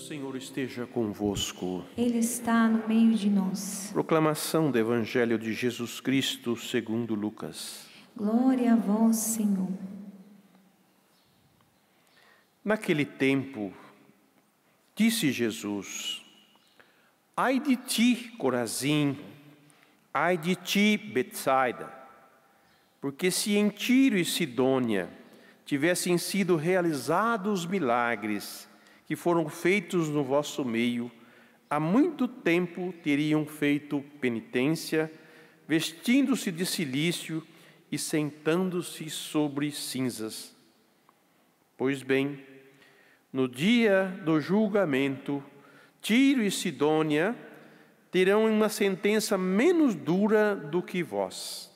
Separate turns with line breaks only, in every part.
Senhor esteja convosco.
Ele está no meio de nós.
Proclamação do Evangelho de Jesus Cristo segundo Lucas.
Glória a vós, Senhor.
Naquele tempo, disse Jesus: Ai de ti, Corazim, ai de ti, Betsaida, porque se em Tiro e Sidônia tivessem sido realizados os milagres que foram feitos no vosso meio, há muito tempo teriam feito penitência, vestindo-se de cilício e sentando-se sobre cinzas. Pois bem, no dia do julgamento, Tiro e Sidônia terão uma sentença menos dura do que vós.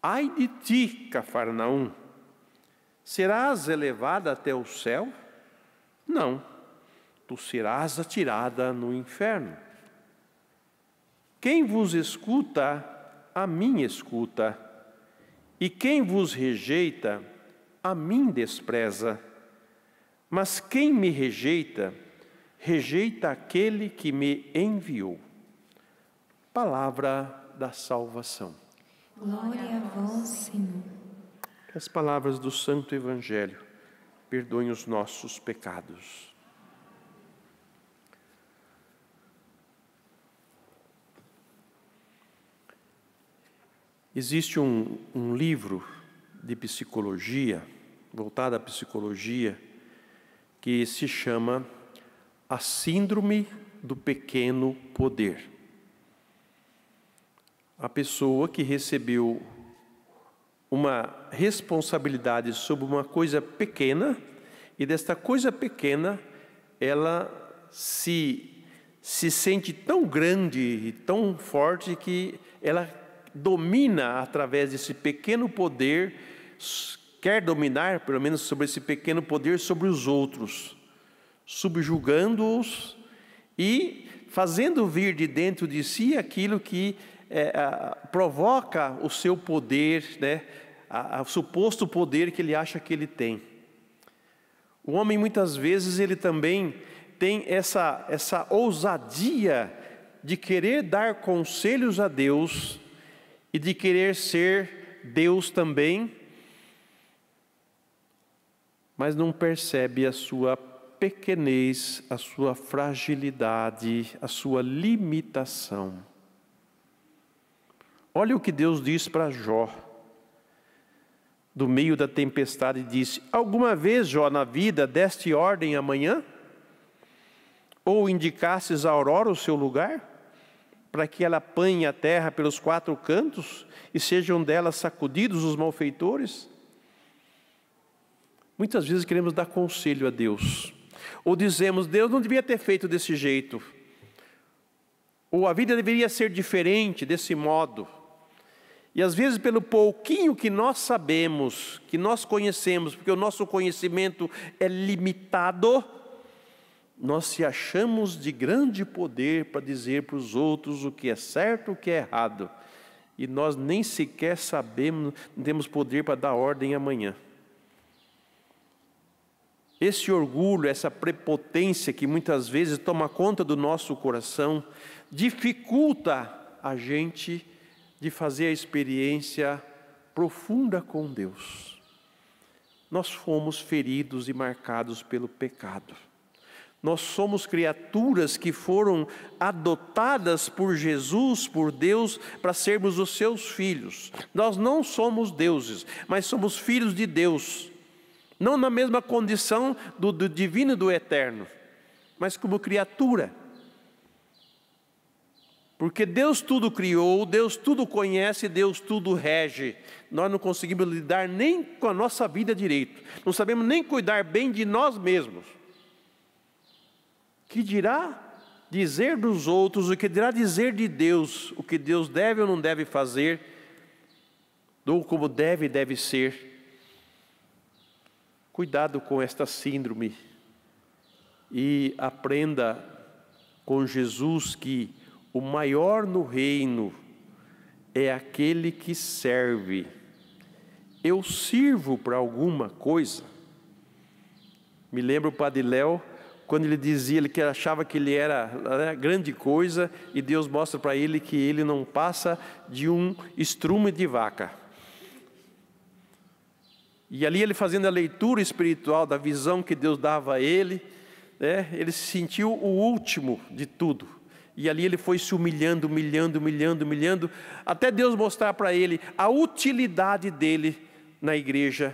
Ai de ti, Cafarnaum, serás elevada até o céu? Não, tu serás atirada no inferno. Quem vos escuta, a mim escuta, e quem vos rejeita, a mim despreza. Mas quem me rejeita, rejeita aquele que me enviou. Palavra da salvação.
Glória a vós, Senhor.
Que as palavras do Santo Evangelho perdoem os nossos pecados. Existe um livro de psicologia, voltado à psicologia, que se chama A Síndrome do Pequeno Poder. A pessoa que recebeu uma responsabilidade sobre uma coisa pequena, e desta coisa pequena ela se sente tão grande e tão forte que ela domina através desse pequeno poder, quer dominar pelo menos sobre esse pequeno poder sobre os outros, subjugando-os e fazendo vir de dentro de si aquilo que provoca o seu poder, né? O suposto poder que ele acha que ele tem. O homem muitas vezes ele também tem essa ousadia de querer dar conselhos a Deus e de querer ser Deus também, mas não percebe a sua pequenez, a sua fragilidade, a sua limitação. Olha o que Deus diz para Jó. Do meio da tempestade disse: alguma vez, Jó, na vida deste ordem amanhã? Ou indicasses a aurora o seu lugar? Para que ela apanhe a terra pelos quatro cantos e sejam dela sacudidos os malfeitores? Muitas vezes queremos dar conselho a Deus. Ou dizemos: Deus não devia ter feito desse jeito. Ou a vida deveria ser diferente, desse modo. E às vezes pelo pouquinho que nós sabemos, que nós conhecemos, porque o nosso conhecimento é limitado, nós se achamos de grande poder para dizer para os outros o que é certo e o que é errado. E nós nem sequer sabemos, não temos poder para dar ordem amanhã. Esse orgulho, essa prepotência que muitas vezes toma conta do nosso coração, dificulta a gente de fazer a experiência profunda com Deus. Nós fomos feridos e marcados pelo pecado. Nós somos criaturas que foram adotadas por Jesus, por Deus, para sermos os seus filhos. Nós não somos deuses, mas somos filhos de Deus. Não na mesma condição do divino e do eterno, mas como criatura. Porque Deus tudo criou, Deus tudo conhece, Deus tudo rege. Nós não conseguimos lidar nem com a nossa vida direito. Não sabemos nem cuidar bem de nós mesmos. Que dirá dizer dos outros, o que dirá dizer de Deus, o que Deus deve ou não deve fazer, ou como deve ser. Cuidado com esta síndrome e aprenda com Jesus que o maior no reino é aquele que serve. Eu sirvo para alguma coisa. Me lembro o Padre Léo, quando ele dizia que achava que ele era, né, grande coisa, e Deus mostra para ele que ele não passa de um estrume de vaca. E ali ele fazendo a leitura espiritual da visão que Deus dava a ele, né, ele se sentiu o último de tudo. E ali ele foi se humilhando, até Deus mostrar para ele a utilidade dele na igreja.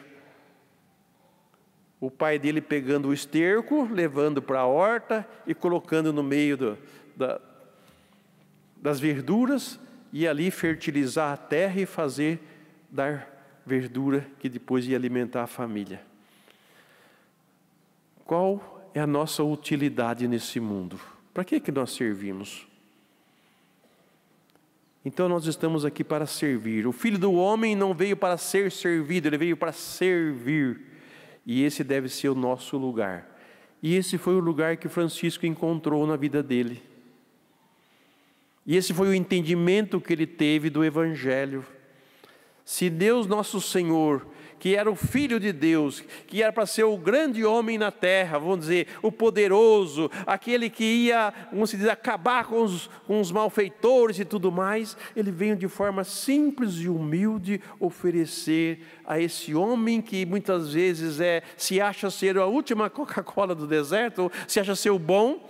O pai dele pegando o esterco, levando para a horta e colocando no meio das verduras, e ali fertilizar a terra e dar verdura que depois ia alimentar a família. Qual é a nossa utilidade nesse mundo? Para que nós servimos? Então nós estamos aqui para servir. O Filho do Homem não veio para ser servido, ele veio para servir. E esse deve ser o nosso lugar. E esse foi o lugar que Francisco encontrou na vida dele. E esse foi o entendimento que ele teve do Evangelho. Se Deus nosso Senhor, que era o Filho de Deus, que era para ser o grande homem na terra, vamos dizer, o poderoso, aquele que ia, vamos dizer, acabar com os malfeitores e tudo mais, ele veio de forma simples e humilde oferecer a esse homem que muitas vezes se acha ser a última Coca-Cola do deserto, se acha ser o bom,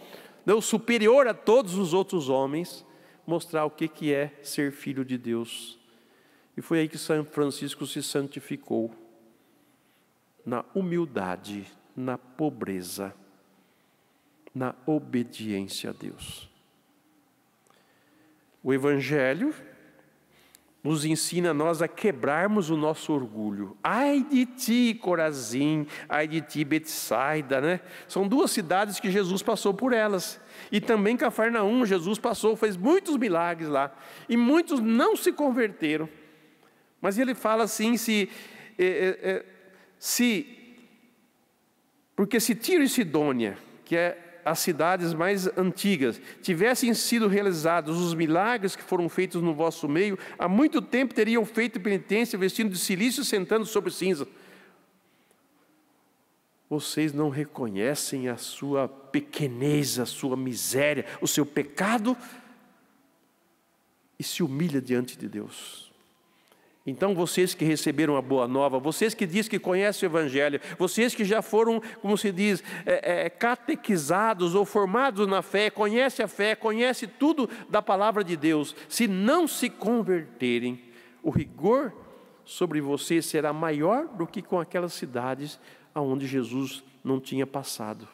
o superior a todos os outros homens, mostrar o que é ser filho de Deus. E foi aí que São Francisco se santificou, na humildade, na pobreza, na obediência a Deus. O Evangelho nos ensina a nós a quebrarmos o nosso orgulho. Ai de ti, Corazim, ai de ti, Betsaida, né? São duas cidades que Jesus passou por elas. E também Cafarnaum, Jesus passou, fez muitos milagres lá. E muitos não se converteram. Mas ele fala assim, porque se Tiro e Sidônia, que é as cidades mais antigas, tivessem sido realizados os milagres que foram feitos no vosso meio, há muito tempo teriam feito penitência, vestindo de cilício e sentando sobre cinza. Vocês não reconhecem a sua pequenez, a sua miséria, o seu pecado, e se humilha diante de Deus. Então vocês que receberam a boa nova, vocês que dizem que conhecem o Evangelho, vocês que já foram, como se diz, catequizados ou formados na fé, conhecem a fé, conhecem tudo da palavra de Deus, se não se converterem, o rigor sobre vocês será maior do que com aquelas cidades onde Jesus não tinha passado,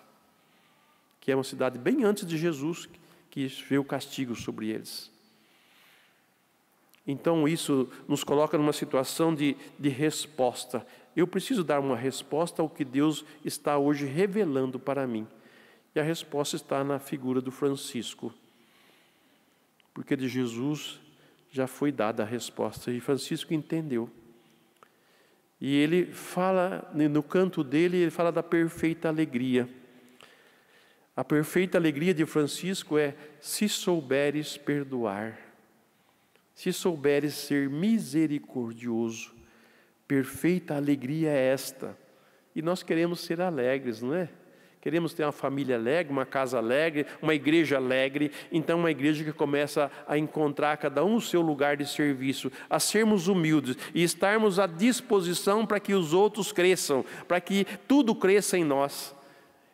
que é uma cidade bem antes de Jesus, que veio o castigo sobre eles. Então isso nos coloca numa situação de resposta. Eu preciso dar uma resposta ao que Deus está hoje revelando para mim. E a resposta está na figura do Francisco. Porque de Jesus já foi dada a resposta e Francisco entendeu. E ele fala, no canto dele, ele fala da perfeita alegria. A perfeita alegria de Francisco é: se souberes perdoar. Se souberes ser misericordioso, perfeita alegria é esta. E nós queremos ser alegres, não é? Queremos ter uma família alegre, uma casa alegre, uma igreja alegre. Então uma igreja que começa a encontrar cada um o seu lugar de serviço, a sermos humildes e estarmos à disposição para que os outros cresçam, para que tudo cresça em nós.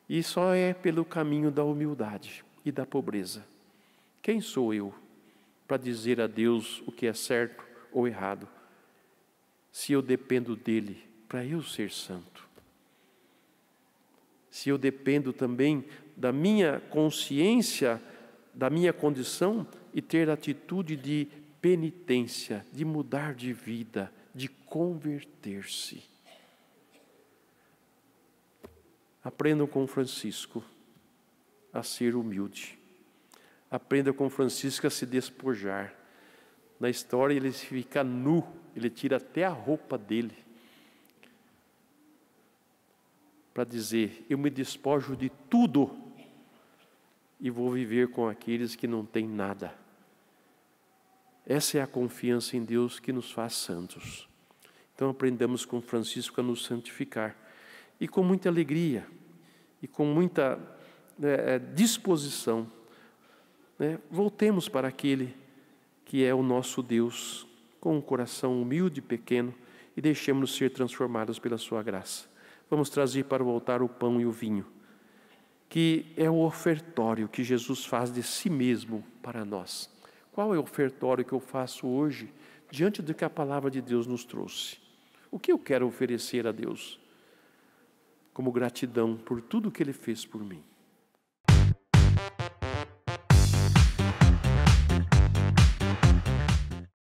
E só é pelo caminho da humildade e da pobreza. Quem sou eu para dizer a Deus o que é certo ou errado, se eu dependo dele para eu ser santo? Se eu dependo também da minha consciência, da minha condição, e ter atitude de penitência, de mudar de vida, de converter-se. Aprendam com Francisco a ser humilde. Aprenda com Francisco a se despojar. Na história ele fica nu, ele tira até a roupa dele, para dizer: eu me despojo de tudo e vou viver com aqueles que não têm nada. Essa é a confiança em Deus que nos faz santos. Então aprendamos com Francisco a nos santificar, e com muita alegria, e com muita disposição, voltemos para aquele que é o nosso Deus, com um coração humilde e pequeno, e deixemos-nos ser transformados pela sua graça. Vamos trazer para o altar o pão e o vinho, que é o ofertório que Jesus faz de si mesmo para nós. Qual é o ofertório que eu faço hoje, diante do que a palavra de Deus nos trouxe? O que eu quero oferecer a Deus como gratidão por tudo que Ele fez por mim?